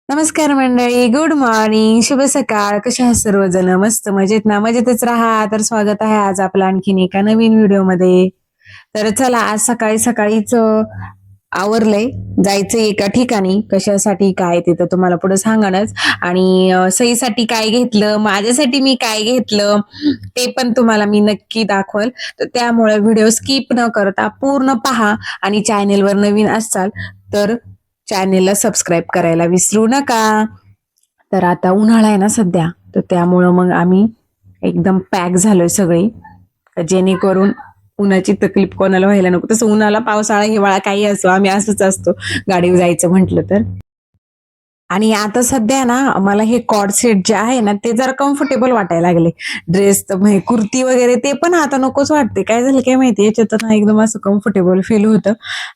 नमस्कार मंडळी, good morning, शुभ सकाळ. कशा आहात सर्वजण? मस्त मजेत ना? मजेतच राहा. तर स्वागत आहे आज आपलं आणखीन एका नवीन व्हिडिओ मध्ये. तर चला, आज सकाळी सकाळीच आवरलंय, जायचंय एका ठिकाणी. कशासाठी काय ते तर तुम्हाला पुढे सांगणच. आणि सईसाठी काय घेतलं, माझ्यासाठी मी काय घेतलं, ते पण तुम्हाला मी नक्की दाखवल. तर त्यामुळे व्हिडिओ स्किप न करता पूर्ण पहा. आणि चॅनेलवर नवीन असाल तर चॅनेलला सबस्क्राईब करायला विसरू नका. तर आता उन्हाळा आहे ना सध्या, तर त्यामुळं मग आम्ही एकदम पॅक झालोय सगळी, जेणेकरून उन्हाची तकलीफ कोणाला व्हायला नको. तसं उन्हाला पावसाळा हिवाळा काही असो, आम्ही असंच असतो गाडीवर जायचं म्हटलं तर. आणि आता सध्या ना मला हे कॉर्ड सेट जे आहे ना ते जरा कम्फर्टेबल वाटायला लागले. ड्रेस तर म्हणजे कुर्ती वगैरे ते पण आता नकोच वाटते. काय झालं काय माहिती, याच्यात ना एकदम असं कम्फर्टेबल फील होतं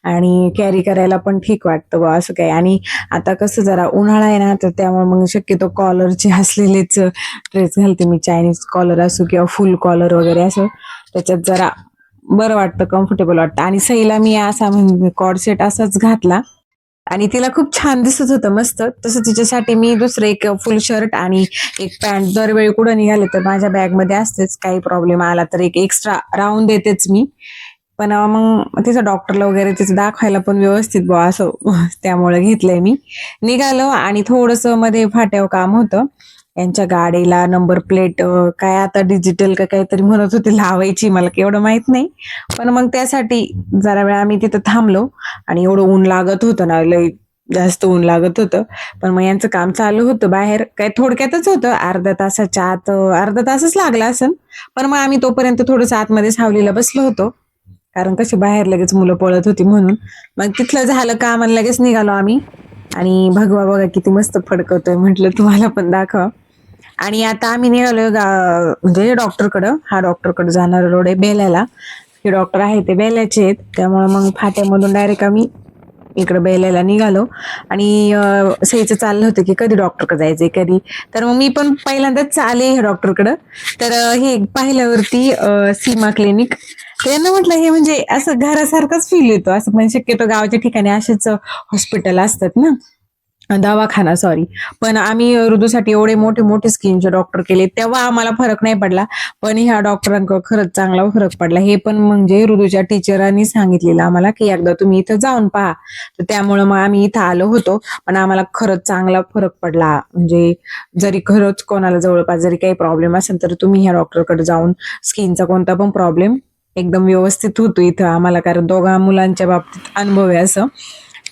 आणि कॅरी करायला पण ठीक वाटतं बा असं काय. आणि आता कसं जरा उन्हाळा आहे ना, तर त्यामुळे मग शक्यतो कॉलरचे असलेलेच ड्रेस घालते मी. चायनीज कॉलर असो किंवा फुल कॉलर वगैरे असो, त्याच्यात जरा बरं वाटतं, कम्फर्टेबल वाटतं. आणि सईला मी असा म्हणजे कॉर्ड सेट असाच घातला आणि तिला खूप छान दिसत होतं, मस्त. तसं तिच्यासाठी मी दुसरं एक फुल शर्ट आणि एक पॅन्ट दरवेळी कुठं निघाले तर माझ्या बॅगमध्ये असतेच. काही प्रॉब्लेम आला तर एक एक्स्ट्रा राहून देतेच मी. पण मग तिचं डॉक्टरला वगैरे तिचं दाखवायला पण व्यवस्थित बुवा असं त्यामुळे घेतलंय मी. निघालो आणि थोडंसं मध्ये फाट्यावर काम होतं. यांच्या गाडीला नंबर प्लेट काय आता डिजिटल का काहीतरी म्हणत होते लावायची, मला एवढं माहित नाही. पण मग त्यासाठी जरा वेळ आम्ही तिथं थांबलो. आणि एवढं ऊन लागत होतं ना, लय जास्त ऊन लागत होतं. पण मग यांचं काम चालू होतं बाहेर, काय थोडक्यातच होतं, अर्ध्या तासाच्या आत अर्धा तासच लागला असेल. पण मग आम्ही तोपर्यंत थोडंसं आतमध्ये सावलीला बसलो होतो, कारण कशी बाहेर लगेच मुलं पळत होती म्हणून. मग तिथलं झालं काम आणि लगेच निघालो आम्ही. आणि भगवा बघा किती मस्त फडकवतोय, म्हटलं तुम्हाला पण दाखवा. आणि आता आम्ही निघालो म्हणजे डॉक्टरकडं. हा डॉक्टरकडे जाणारा रोड आहे बेल्याला. हे डॉक्टर आहे ते बेल्याचे आहेत, त्यामुळे मग फाट्यामधून डायरेक्ट आम्ही इकडे बेल्याला निघालो. आणि सईचं चाललं होतं की कधी डॉक्टरकडे जायचंय कधी. तर मग मी पण पहिल्यांदाच आले ह्या डॉक्टरकडं. तर हे पाहिल्यावरती सीमा क्लिनिक, त्यांना म्हटलं हे म्हणजे असं घरासारखंच फील येतो. असं म्हणजे शक्यतो गावाच्या ठिकाणी असेच हॉस्पिटल असतात ना, दवाखाना सॉरी. पण आम्ही ऋतूसाठी एवढे मोठे मोठे स्किनचे डॉक्टर केले, तेव्हा आम्हाला फरक नाही पडला. पण ह्या डॉक्टरांकडे खरंच चांगला फरक पडला. हे पण म्हणजे ऋतूच्या टीचरांनी सांगितलेलं आम्हाला की एकदा तुम्ही इथं जाऊन पहा. तर त्यामुळे मग आम्ही इथं आलो होतो. पण आम्हाला खरंच चांगला फरक पडला. म्हणजे जरी खरंच कोणाला जवळपास जरी काही प्रॉब्लेम असेल तर तुम्ही ह्या डॉक्टरकडे जाऊन स्किनचा कोणता पण प्रॉब्लेम एकदम व्यवस्थित होतो इथं आम्हाला, कारण दोघा मुलांच्या बाबतीत अनुभव आहे असं.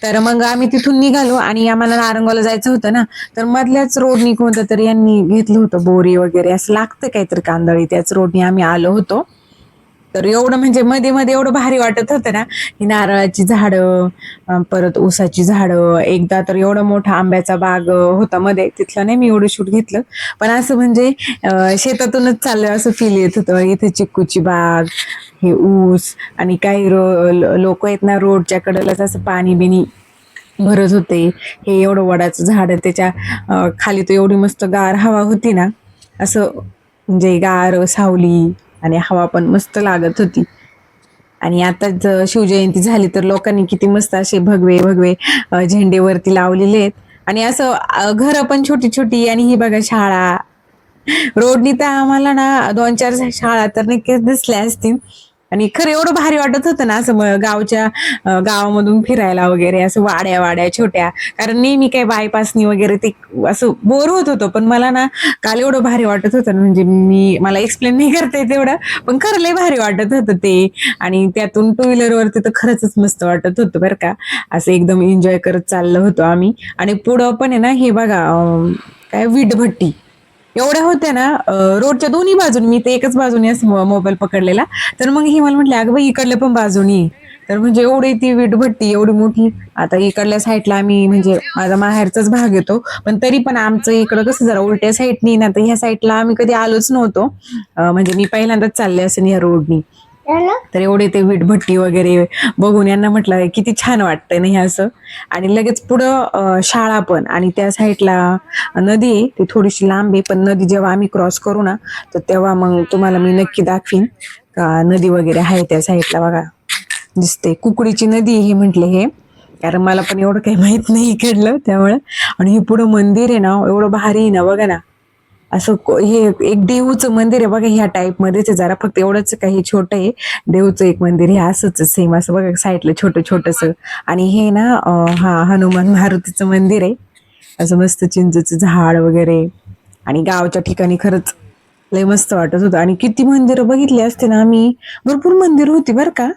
तर मग आम्ही तिथून निघालो आणि आम्हाला नारंगावला जायचं होतं ना, तर मधल्याच रोडनी कोणतं तरी यांनी घेतलं होतं, बोरी वगैरे असं लागतं काहीतरी कांदळी, त्याच रोडनी आम्ही आलो होतो. तर एवढं म्हणजे मध्ये मध्ये एवढं भारी वाटत होतं ना, ही नारळाची झाडं, परत ऊसाची झाडं. एकदा तर एवढा मोठा आंब्याचा बाग होता मध्ये, तिथलं नाही मी एवढं शूट घेतलं. पण असं म्हणजे शेतातूनच चाललं असं फील येत होतं. इथे चिक्कूची बाग, हे ऊस, आणि काही लोक आहेत ना रोडच्या कडेलाच असं पाणी बिनी भरत होते. हे एवढं वडाचं झाड आहे, त्याच्या खाली तर एवढी मस्त गार हवा होती ना, असं म्हणजे गार सावली आणि हवा पण मस्त लागत होती. आणि आता शिवजयंती झाली तर लोकांनी किती मस्त असे भगवे भगवे झेंडे वरती लावलेले आहेत. आणि असं घरं पण छोटी छोटी. आणि ही बघा शाळा, रोडनी तर आम्हाला ना दोन चार शाळा तर नक्कीच दिसल्या असतील. आणि खरं एवढं भारी वाटत होतं ना असं गावच्या गावामधून फिरायला वगैरे, असं वाड्या वाड्या छोट्या. कारण नेहमी काय बायपासनी वगैरे ते असं बोर होत होतं. पण मला ना काल एवढं भारी वाटत होतं ना, म्हणजे मला एक्सप्लेन नाही करता येत एवढं, पण खरं लय भारी वाटत होतं ते. आणि त्यातून टू व्हीलर वरती तर खरंच मस्त वाटत होतं बरं का. असं एकदम एन्जॉय करत चाललो होतो आम्ही. आणि पुढं पण आहे ना हे बघा, काय वीटभट्टी एवढ्या होत्या ना रोडच्या दोन्ही बाजून. मी तर एकच बाजूने असं मोबाईल पकडलेला. तर मग ही मला म्हटली, अगं बाई इकडल्या पण बाजूनी. तर म्हणजे एवढी ती वीटभट्टी एवढी मोठी. आता इकडल्या साईडला आम्ही म्हणजे माझा माहेरचाच भाग येतो, पण तरी पण आमचं इकडं कसं जरा उलट्या साईडनी ना, तर ह्या साईडला आम्ही कधी आलोच नव्हतो. म्हणजे मी पहिल्यांदाच चालले असेल ह्या रोडनी. तर एवढे ते वीटभट्टी वगैरे बघून यांना म्हटलं किती छान वाटतंय ना हे असं. आणि लगेच पुढं शाळा पण, आणि त्या साईडला नदी आहे, ती थोडीशी लांब आहे. पण नदी जेव्हा आम्ही क्रॉस करू ना, तर तेव्हा मग तुम्हाला मी नक्की दाखवीन का नदी वगैरे आहे त्या साईडला. बघा दिसते, कुकडीची नदी हे म्हटले हे, कारण मला पण एवढं काही माहित नाही इकडलं त्यामुळे. आणि हे पुढं मंदिर आहे ना, एवढं भारी आहे ना, बघा ना. असं हे एक देऊचं मंदिर आहे बघा, ह्या टाईप मध्येच आहे जरा, फक्त एवढंच काही छोटं आहे. देऊचं एक मंदिर हे असंच सेम असं बघा, साईडला छोटं छोटस. आणि हे ना हा हनुमान मारुतीचं मंदिर आहे. असं मस्त चिंचेचं झाड वगैरे. आणि गावच्या ठिकाणी खरंच लय मस्त वाटत होतं. आणि किती मंदिरं बघितली असते ना आम्ही, भरपूर मंदिर होती बरं का.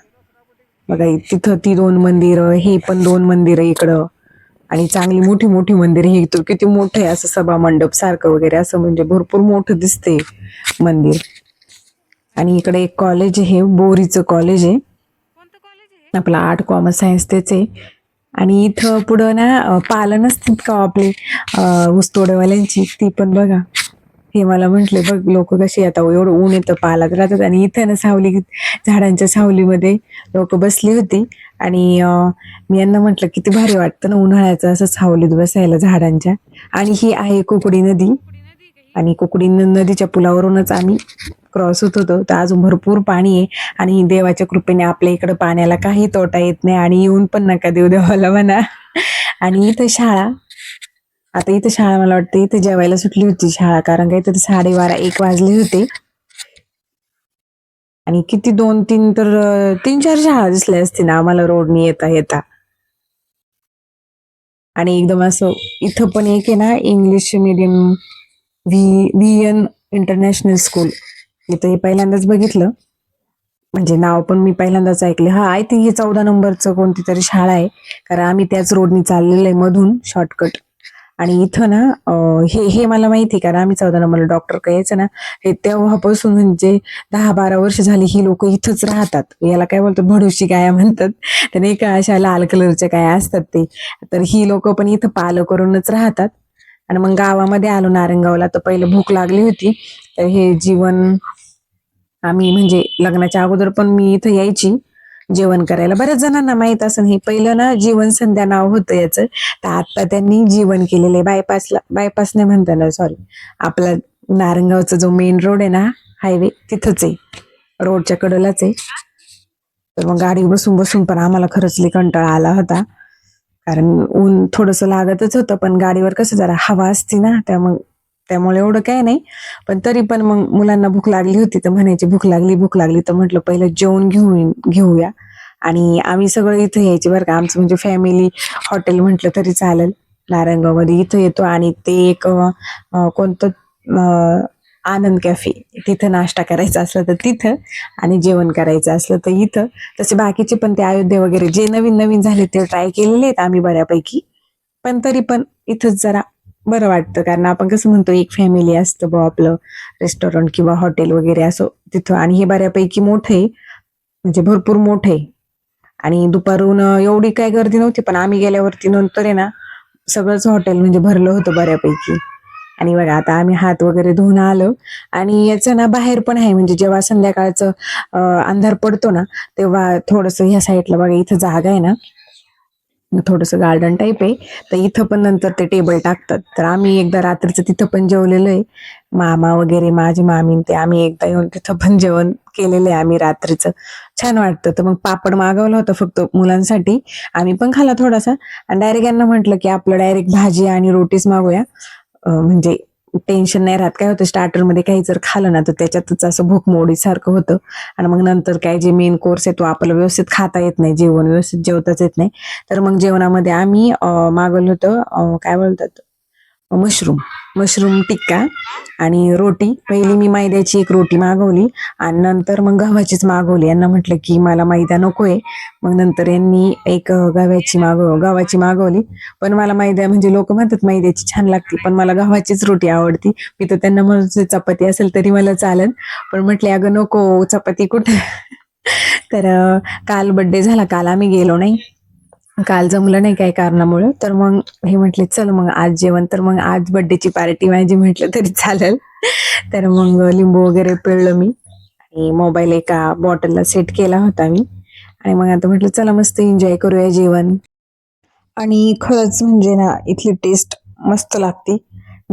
बघा तिथं ती 2 मंदिरं, हे पण 2 मंदिरं इकडं. आणि चांगली मोठी मोठी मंदिर, हे तर किती मोठं आहे, असं सभा मंडप सारखं वगैरे असं, म्हणजे भरपूर मोठं दिसते मंदिर. आणि इकडे एक कॉलेज आहे, बोरीचं कॉलेज आहे, आपला आर्ट कॉमर्स सायन्स तेच आहे. आणि इथं पुढं ना पालं नसतात का आपले ऊसतोडवाल्यांची, ती पण बघा. हे मला म्हंटले बघ लोक कशी आता एवढं ऊन येतं पालात राहतात. आणि इथं ना सावली, झाडांच्या सावलीमध्ये लोक बसली होती. आणि मी यांना म्हटलं किती भारी वाटतं ना उन्हाळ्याचं असं सावलीत बसायला झाडांच्या. आणि ही आहे कुकडी नदी. आणि कुकडी नदीच्या पुलावरूनच आम्ही क्रॉस होत होतो. तर अजून भरपूर पाणी आहे. आणि देवाच्या कृपेने आपल्या इकडं पाण्याला काही तोटा येत नाही. आणि येऊन पण नका देऊ देवाला म्हणा. आणि इथं शाळा, आता इथं शाळा मला वाटतं इथं जेवायला सुटली होती शाळा, कारण काही तरी 12:30-1 वाजले होते. आणि किती 2-3 तर 3-4 शाळा दिसल्या असतील ना आम्हाला रोडनी येता येता. आणि एकदम असं इथं पण एक आहे ना English medium, VN international school. इथं हे पहिल्यांदाच बघितलं, म्हणजे नाव पण मी पहिल्यांदाच ऐकले. हा, आय थिंक ही 14 नंबरचं कोणती तरी शाळा आहे, कारण आम्ही त्याच रोडनी चाललेलो आहे मधून शॉर्टकट. आणि इथं ना हे हे मला माहिती आहे, कारण आम्ही 14 नंबरला डॉक्टर यायचं ना, हे तेव्हापासून म्हणजे 10-12 वर्ष झाली ही लोक इथंच राहतात. याला काय बोलतात, भडोशी गाया म्हणतात. तर नाही का, अशा लाल कलरच्या गाया असतात ते. तर ही लोक पण इथं पालं करूनच राहतात. आणि मग गावामध्ये आलो नारायणगावला, तर पहिलं भूक लागली होती. तर हे जीवन, आम्ही म्हणजे लग्नाच्या अगोदर पण मी इथं यायची जेवण करायला. बऱ्याच जणांना माहित असेल, हे पहिलं ना जीवन संध्या नाव होतं याचं. तर आता त्यांनी जीवन केलेलं आहे. बायपास नाही म्हणताना, सॉरी, आपला नारायणगावचा जो मेन रोड आहे ना, हायवे, तिथंच आहे, रोडच्या कडेलाच आहे. तर मग गाडी बसून बसून पण आम्हाला खरंच लई कंटाळा आला होता, कारण ऊन थोडंसं लागतच होतं. पण गाडीवर कसं जरा हवा असती ना, त्यामुळे एवढं काय नाही. पण तरी पण मग मुलांना भूक लागली होती, तर म्हणायची भूक लागली, तर म्हटलं पहिलं जेवण घेऊया. आणि आम्ही सगळं इथं यायचे बरं का, आमचं म्हणजे फॅमिली हॉटेल म्हटलं तरी चालेल नारायणगावमध्ये. इथं येतो. आणि ते एक कोणतं आनंद कॅफे, तिथं नाश्ता करायचा असलं तर तिथं, आणि जेवण करायचं असलं तर इथं. तसे बाकीचे पण ते अयोध्या वगैरे जे नवीन नवीन झाले ते ट्राय केलेले आहेत आम्ही बऱ्यापैकी. पण तरी पण इथंच जरा बरं वाटतं, कारण आपण कसं म्हणतो एक फॅमिली असतं बा आपलं, रेस्टॉरंट किंवा हॉटेल वगैरे असं तिथं. आणि हे बऱ्यापैकी मोठं आहे, म्हणजे भरपूर मोठं आहे. आणि दुपारून एवढी काय गर्दी नव्हती, पण आम्ही गेल्यावरती नंतर आहे ना सगळंच हॉटेल म्हणजे भरलं होतं बऱ्यापैकी. आणि बघा आता आम्ही हात वगैरे धुवून आलो. आणि याचं ना बाहेर पण आहे, म्हणजे जेव्हा संध्याकाळचं अंधार पडतो ना, तेव्हा थोडंसं ह्या साईडला बघा इथं जागा आहे ना, थोडंसं गार्डन टाईप आहे. तर इथं पण नंतर ते टेबल टाकतात. तर आम्ही एकदा रात्रीचं तिथं पण जेवलेलो आहे. मामा वगैरे, माझी मामी ते, आम्ही एकदा येऊन तिथं पण जेवण केलेलं आहे आम्ही रात्रीचं. छान वाटतं. तर मग पापड मागवला होता फक्त मुलांसाठी, आम्ही पण खाल्ला थोडासा. आणि डायरेक्ट यांना म्हटलं की आपलं डायरेक्ट भाजी आणि रोटीच मागूया, म्हणजे टेन्शन नाही राहत. काय होतं स्टार्टरमध्ये काही जर खाल्लं ना, तर त्याच्यातच असं भूकमोडी सारखं होतं. आणि मग नंतर काय जे मेन कोर्स आहे तो आपल्याला व्यवस्थित खाता येत नाही, जेवण व्यवस्थित जेवताच येत नाही. तर मग जेवणामध्ये आम्ही मागवलं होतं काय बोलतात, मशरूम टिक्का आणि रोटी. पहिली मी मैद्याची एक रोटी मागवली, आणि नंतर मग गव्हाचीच मागवली. यांना म्हटलं की मला मैदा नकोय. मग नंतर यांनी एक गव्हाची मागवली. पण मला मैदा, म्हणजे लोक म्हणतात मैद्याची छान लागते, पण मला गव्हाचीच रोटी आवडती. मी तर त्यांना म्हणते चपाती असेल तरी मला चालेल, पण म्हटले अगं नको चपाती कुठे. तर काल बड्डे झाला, काल आम्ही गेलो नाही, काल जमलं नाही काही कारणामुळे. तर मग हे म्हटले चल मग आज जेवण, तर मग आज बड्डेची पार्टी माझी म्हटलं तरी चालेल. तर मग लिंबू वगैरे पिळलं मी, आणि मोबाईल एका बॉटलला सेट केला होता मी. आणि मग आता म्हटलं चला मस्त एन्जॉय करूया जेवण. आणि खरंच म्हणजे ना इथली टेस्ट मस्त लागते.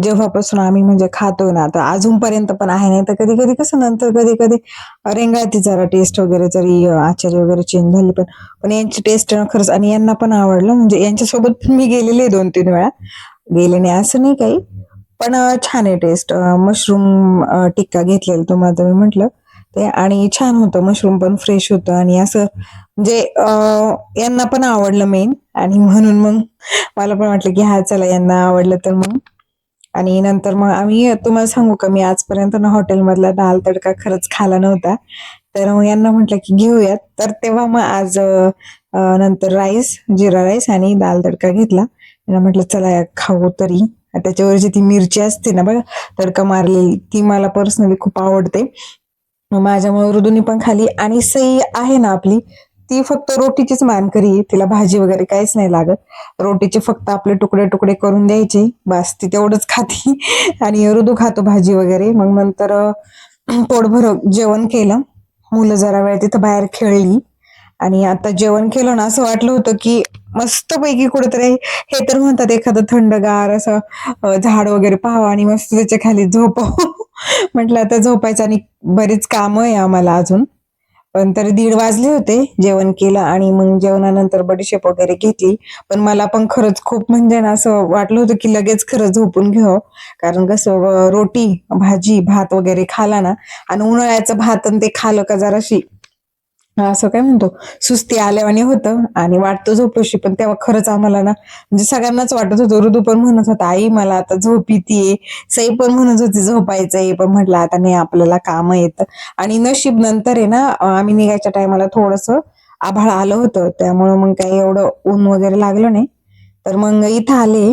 जेव्हापासून आम्ही म्हणजे खातोय ना, आता अजूनपर्यंत पण आहे. नाही तर कधी कधी कसं नंतर कधी कधी रेंगाळती जरा टेस्ट वगैरे, जरी आचार्य वगैरे चेंज झाली, पण यांची टेस्ट खरंच. आणि यांना पण आवडलं, म्हणजे यांच्यासोबत पण मी गेलेले 2-3 वेळा. गेले नाही असं नाही काही, पण छान आहे टेस्ट. मशरूम टिक्का घेतलेला तुम्हाला मी म्हटलं ते, आणि छान होतं. मशरूम पण फ्रेश होतं आणि असं म्हणजे यांना पण आवडलं मेन, आणि म्हणून मग मला पण वाटलं की हा चला यांना आवडलं तर मग. आणि नंतर मग आम्ही, तुम्हाला सांगू का, मी आजपर्यंत ना हॉटेलमधला दाल तडका खरंच खाला नव्हता. तर मग यांना म्हटलं की घेऊयात, तर तेव्हा मग आज नंतर राईस, जिरा राईस आणि दाल तडका घेतला. त्यांना म्हटलं चला खाऊ तरी. त्याच्यावरची ती मिरची असते ना बघा तडका मारलेली, ती मला पर्सनली खूप आवडते. मग माझ्यामुळे ऋदूनी पण खाली. आणि सई आहे ना आपली, ती फक्त रोटीचीच मानकरी आहे. तिला भाजी वगैरे काहीच नाही लागत. रोटीचे फक्त आपले तुकडे तुकडे करून द्यायचे, बस ती तेवढंच खाती. आणि ऋदू खातो भाजी वगैरे. मग नंतर पोटभर जेवण केलं. मुलं जरा वेळ तिथं बाहेर खेळली, आणि आता जेवण केलं ना, असं वाटलं होतं की मस्तपैकी कुठेतरी, हे तर म्हणतात एखादं थंडगार असं झाड वगैरे पाहावं आणि मस्त त्याच्या खाली झोपावं. म्हटलं आता झोपायचं, आणि बरीच कामं आहे आम्हाला अजून. पण तरी 1:30 वाजले होते. जेवण केलं आणि मग जेवणानंतर बडीशेप वगैरे घेतली. पण मला पण खरंच खूप म्हणजे ना असं वाटलं होतं की लगेच खरंच झोपून घ्यावं. कारण कसं रोटी, भाजी, भात वगैरे खाला ना, आणि उन्हाळ्याचं भात आणि ते खालं का जराशी असं काय म्हणतो, सुस्ती आल्यावानी होतं आणि वाटतं झोपूशी. पण तेव्हा खरंच आम्हाला ना, म्हणजे सगळ्यांनाच वाटत होतं. ऋतू पण म्हणत होता आई मला आता झोप येतीये, सई पण म्हणत होती झोपायचंय, पण म्हटलं आता नाही, आपल्याला काम येतं. आणि नशीब नंतर आहे ना, आम्ही निघायच्या टायमाला थोडस आभाळ आलं होतं, त्यामुळं मग काही एवढं ऊन वगैरे लागलं नाही. तर मग इथं आले.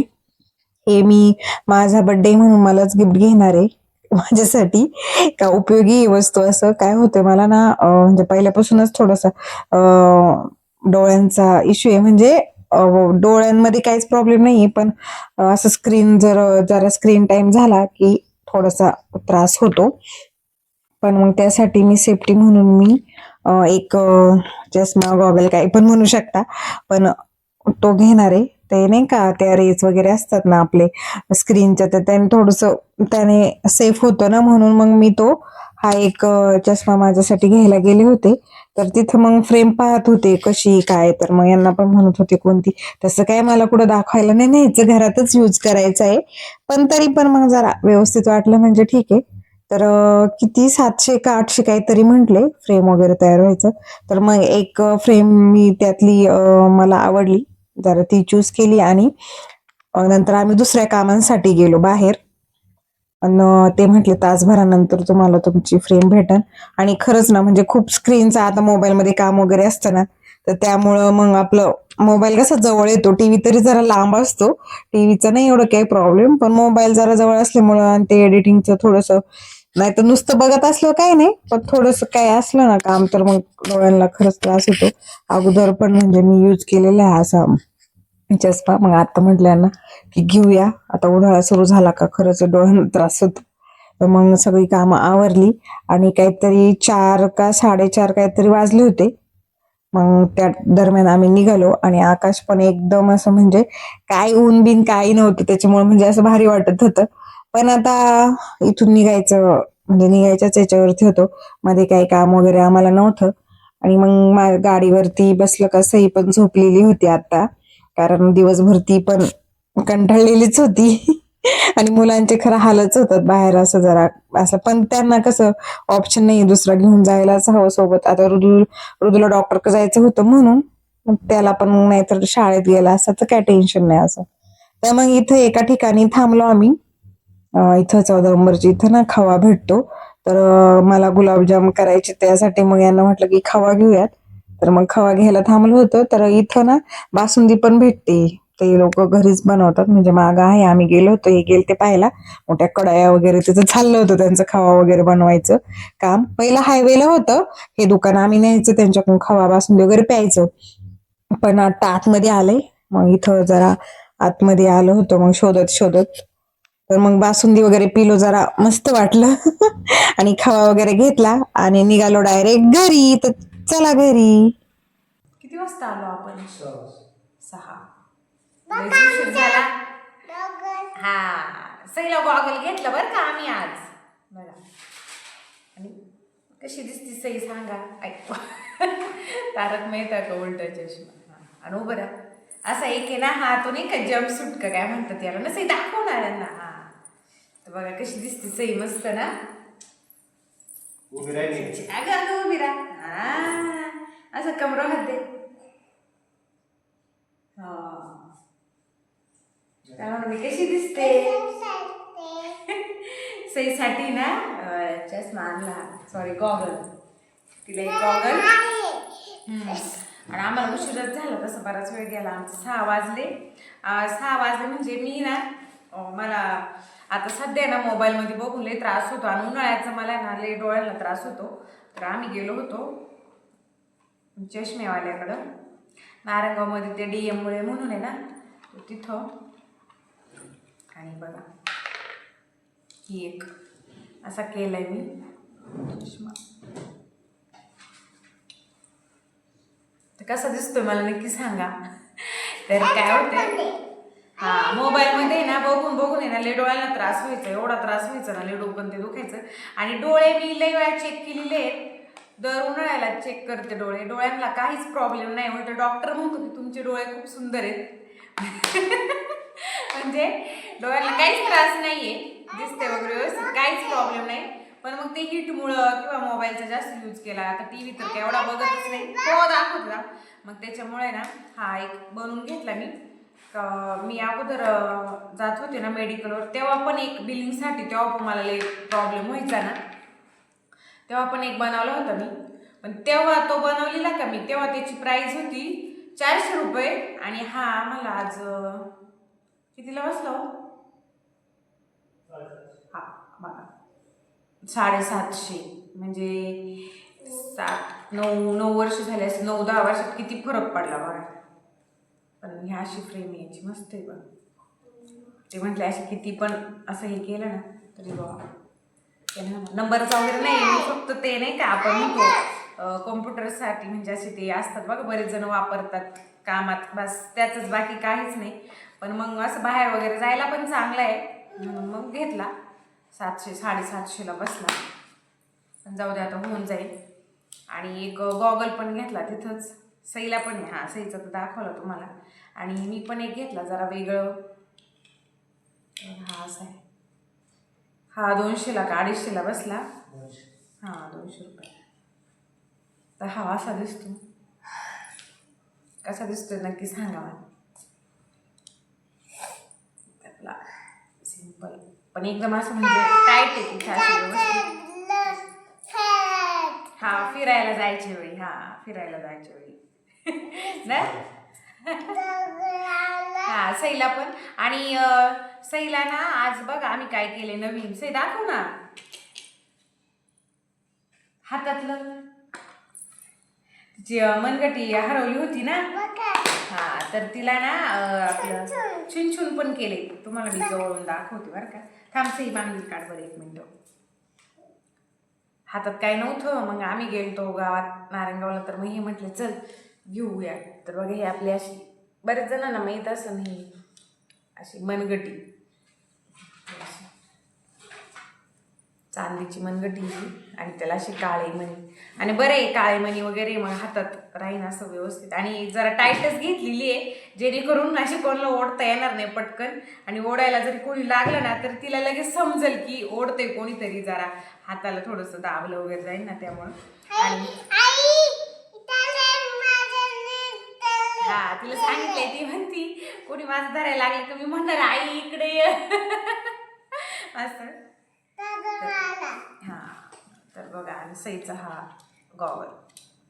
हे मी माझा बर्थडे म्हणून मलाच गिफ्ट घेणार आहे माझ्यासाठी, का उपयोगी ही वस्तू. असं काय होतं मला ना, म्हणजे पहिल्यापासूनच थोडस डोळ्यांचा इश्यू आहे. म्हणजे डोळ्यांमध्ये काहीच प्रॉब्लेम नाहीये, पण असं स्क्रीन जरा स्क्रीन टाइम झाला की थोडासा त्रास होतो. पण मग त्यासाठी मी सेफ्टी म्हणून मी एक चष्मा, गॉगल, काही पण म्हणू शकता, पण तो घेणार आहे. ते नाही का, त्या रेस वगैरे असतात ना आपले स्क्रीनच्या, तर त्याने थोडस त्याने सेफ होतं ना, म्हणून मग मी तो हा एक चष्मा माझ्यासाठी घ्यायला गेले होते. तर तिथं मग फ्रेम पाहत होते कशी काय, तर मग यांना पण म्हणत होते कोणती. तसं काय मला कुठं दाखवायला नाही न्यायचं, घरातच यूज करायचं आहे. पण तरी पण मग जरा व्यवस्थित वाटलं म्हणजे ठीक आहे. तर किती 700 का 800 काहीतरी म्हटले फ्रेम वगैरे तयार व्हायचं. तर मग एक फ्रेम मी त्यातली मला आवडली, जरा ती चूज केली. आणि नंतर आम्ही दुसऱ्या कामांसाठी गेलो बाहेर, आणि ते म्हटले तासभरानंतर तुम्हाला तुमची फ्रेम भेटेल. आणि खरंच ना, म्हणजे खूप स्क्रीनचा आता मोबाईलमध्ये काम वगैरे असतं ना, तर त्यामुळं मग आपलं मोबाईल कसा जवळ येतो, टीव्ही तरी जरा लांब असतो. टीव्हीचा नाही एवढं काही प्रॉब्लेम, पण मोबाईल जरा जवळ असल्यामुळं, आणि ते एडिटिंगचं थोडंसं, नाही तर नुसतं बघत असलं काही नाही, पण थोडंसं काय असलं ना काम, तर मग डोळ्यांना खरंच त्रास होतो. अगोदर पण म्हणजे मी यूज केलेला आहे असा चष्मा. मग आता म्हटलं यांना की घेऊया, आता उन्हाळा सुरू झाला का खरंच डोळ्यांना त्रास होतो. तर मग सगळी कामं आवरली, आणि काहीतरी 4 का 4:30 काहीतरी वाजले होते. मग त्या दरम्यान आम्ही निघालो, आणि आकाश पण एकदम असं म्हणजे काय ऊन बिन काही नव्हतं, त्याच्यामुळे म्हणजे असं भारी वाटत होतं. पण आता इथून निघायचं, म्हणजे निघायच्याच याच्यावरती होतो. मध्ये काही काम वगैरे आम्हाला नव्हतं. आणि मग गाडीवरती बसलं का, सई पण झोपलेली होती आता, कारण दिवसभर ती पण कंटाळलेलीच होती. आणि मुलांचे खरं हालच होतात बाहेर असं जरा असं, पण त्यांना कसं ऑप्शन नाही दुसरा, घेऊन जायलाच हवं सोबत. आता ऋदूला डॉक्टर जायचं होतं म्हणून, मग त्याला पण नाहीतर शाळेत गेला असं तर काय टेन्शन नाही असं. तर मग इथं एका ठिकाणी थांबलो आम्ही. इथं 14 नंबरची इथं ना खवा भेटतो. तर मला गुलाबजाम करायचे, त्यासाठी मग यांना म्हटलं की खवा घेऊयात. तर मग खवा घ्यायला थांबलो होतो. तर इथं ना बासुंदी पण भेटते. ते लोक घरीच बनवतात, म्हणजे मागं आहे, आम्ही गेलो होतो, हे गेले ते पाहायला. मोठ्या कढया वगैरे तिथं चाललं होतं त्यांचं खवा वगैरे बनवायचं काम. पहिलं हायवेला होतं हे दुकान, आम्ही न्यायचं त्यांच्याकडून खवा बासुंदी वगैरे प्यायचं. पण आता आतमध्ये आलंय. मग इथं जरा आतमध्ये आलो होतो मग शोधत शोधत. तर मग बासुंदी वगैरे पिलो, जरा मस्त वाटलं. आणि खवा वगैरे घेतला आणि निघालो डायरेक्ट घरी. तर चला घरी. किती वाजता आलो आपण? 6. झाला. हा, सईला गॉगल घेतलं बरं का आम्ही आज. बघा, आणि कशी दिसती सई सांगा. ऐक, तारक मेहता का उलटा चष्मा. आणि उभं राहा. असा एक आहे ना हा तो नाही का जम्प सूट का काय म्हणतात याला ना सई दाखवणार ना हा तर बघा कशी दिसते सई मस्त ना अगं अगं उभी राहा हा असं कमरा हात दे त्यामुळे मी कशी दिसते सईसाठी ना चष्मा आणला सॉरी गॉगल तिला एक गॉगल आणि आम्हाला उशीरच झाला तसं बराच वेळ गेला आमचं 6 वाजले 6 वाजले म्हणजे मी ना मला आता सध्या ना मोबाईलमध्ये बघून लई त्रास होतो आणि उन्हाळ्याचा मला ना लई डोळ्याला त्रास होतो तर आम्ही गेलो होतो चष्मेवाल्याकडं नारंगावमध्ये ते DM मुळे म्हणून आहे ना तिथं आणि बघा ही एक असा केलाय मी चष्मा कसा दिसतोय मला नक्की सांगा तर काय होतंय हा मोबाईलमध्ये ना बघून बघून आहे ना लय डोळ्याला त्रास व्हायचा एवढा त्रास व्हायचा ना लय डोकं ते दुखायचं आणि डोळे मी लय वेळा चेक केलेले आहेत दर उन्हाळ्याला चेक करते डोळ्यांना काहीच प्रॉब्लेम नाही उलट डॉक्टर म्हणतो की तुमचे डोळे खूप सुंदर आहेत म्हणजे डोळ्यांना काहीच त्रास नाहीये दिसते वगैरे व्यवस्थित काहीच प्रॉब्लेम नाही पण मग ते हीटमुळं किंवा मोबाईलचा जास्त यूज केला आता TV तर काय एवढा बघतच नाही हो दाखवत मग त्याच्यामुळे ना हा एक बनवून घेतला मी अगोदर जात होते ना मेडिकलवर तेव्हा पण एक बिलिंगसाठी तेव्हा पण मला लई प्रॉब्लेम व्हायचा ना तेव्हा पण एक बनवला होता मी पण तेव्हा तो बनवलेला का मी तेव्हा त्याची प्राइस होती 400 रुपये आणि हा मला आज कितीला बसला हो हा बघा 750 म्हणजे 9 वर्ष झाले असं 9-10 वर्षात किती फरक पडला बघा पण ह्या अशी फ्रेम यायची मस्त आहे बघ ते म्हटले असे किती पण असं हे केलं ना तरी बघा नंबरचा वगैरे नाही मी फक्त ते नाही का आपण म्हणतो कॉम्प्युटरसाठी म्हणजे असे ते असतात बघा बरेच जण वापरतात कामात बस त्याचंच बाकी काहीच नाही पण मग असं बाहेर वगैरे जायला पण चांगलं आहे म्हणून मग घेतला 700-750ला बसला पण जाऊ दे आता होऊन जाईल आणि एक गॉगल पण घेतला तिथंच सईला पण आहे हा सईचा तर दाखवला तुम्हाला आणि मी पण एक घेतला जरा वेगळं हा असा आहे हा 200ला का 250ला बसला हा 200 रुपये तर हा असा दिसतो कसा दिसतोय नक्की सांगा मला आपला सिंपल पण एकदम असं म्हणजे टाईट आहे तिथे अशी व्यवस्थित हा फिरायला जायच्या वेळी ना हा सईला पण आणि सईला ना आज बघा आम्ही काय केले नवीन सई दाखव ना हातातलं तिची मनगटी हरवली होती ना हा तर तिला ना आपलं छुन पण केले तुम्हाला मी जवळून दाखवते बरं का थांब सई मागणी काढ बरं 1 मिनिट हातात काय नव्हतं मग आम्ही गेलतो गावात नारंगावला तर मग हे म्हटलं चल घेऊया तर बघा हे आपली अशी बरेच जणांना माहीत असं नाही अशी मनगटी चांदीची मनगटी आणि त्याला अशी काळे मणी आणि बरे काळे मणी वगैरे मग हातात राहीन असं व्यवस्थित आणि जरा टाईटच घेतलेली आहे जेणेकरून अशी कोणाला ओढता येणार नाही पटकन आणि ओढायला जरी कोणी लागलं ना तर तिला लगेच समजेल की ओढते कोणीतरी जरा हाताला थोडंसं दाबलं वगैरे जाईल ना त्यामुळं आणि हा तिला सांगितलंय ती म्हणती कोणी माझं धरायला लागलं तर मी म्हणणार आई इकडे असं हा तर बघा आणि सईचा हा गॉगल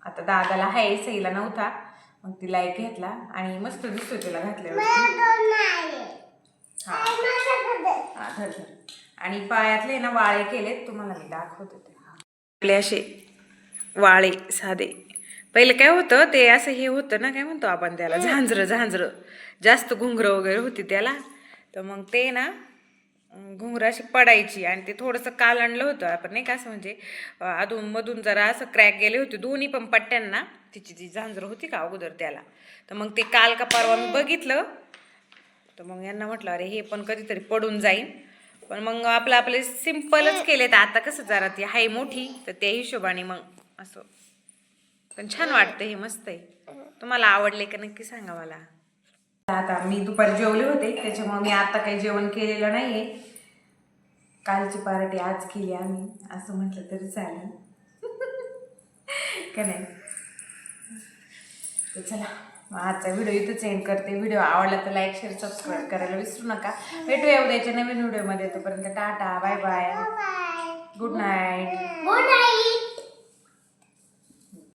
आता दादाला आहे सईला नव्हता मग तिला एक घेतला आणि मस्त दिसतो तिला घातल्यावर हा धर आणि पायातले ना वाळे केलेत तुम्हाला मी दाखवते ते आपले असे वाळे साधे पहिले काय होतं ते असं हे होतं ना काय म्हणतो आपण त्याला झांजरं जास्त घुंगरं वगैरे होती त्याला तर मग ते ना घुंगरं अशी पडायची आणि ते थोडंसं कालणलं होतं आपण नाही का असं म्हणजे अधूनमधून जरा असं क्रॅक गेले होते दोन्ही पण पट्ट्यांना तिची जी झांजरं होती का अगोदर त्याला तर मग ते काल का परवा मी बघितलं तर मग यांना म्हटलं अरे हे पण कधीतरी पडून जाईल पण मग आपले सिम्पलच केले तर आता कसं जरा ती हाय मोठी तर त्या हिशोबाने मग असं पण छान वाटतं हे मस्त आहे तुम्हाला आवडले का नक्की सांगा मला आता मी दुपारी जेवले होते त्याच्यामुळे मी आता काही जेवण केलेलं नाहीये. कालची पार्टी आज केली आम्ही असं म्हटलं तरी चालेल का नाही. तर चला मग आजचा व्हिडिओ इथंच एंड करते. व्हिडिओ आवडला तर लाईक शेअर सबस्क्राईब करायला विसरू नका. भेटूया उद्याच्या नवीन व्हिडिओमध्ये. तोपर्यंत tata bye bye good night.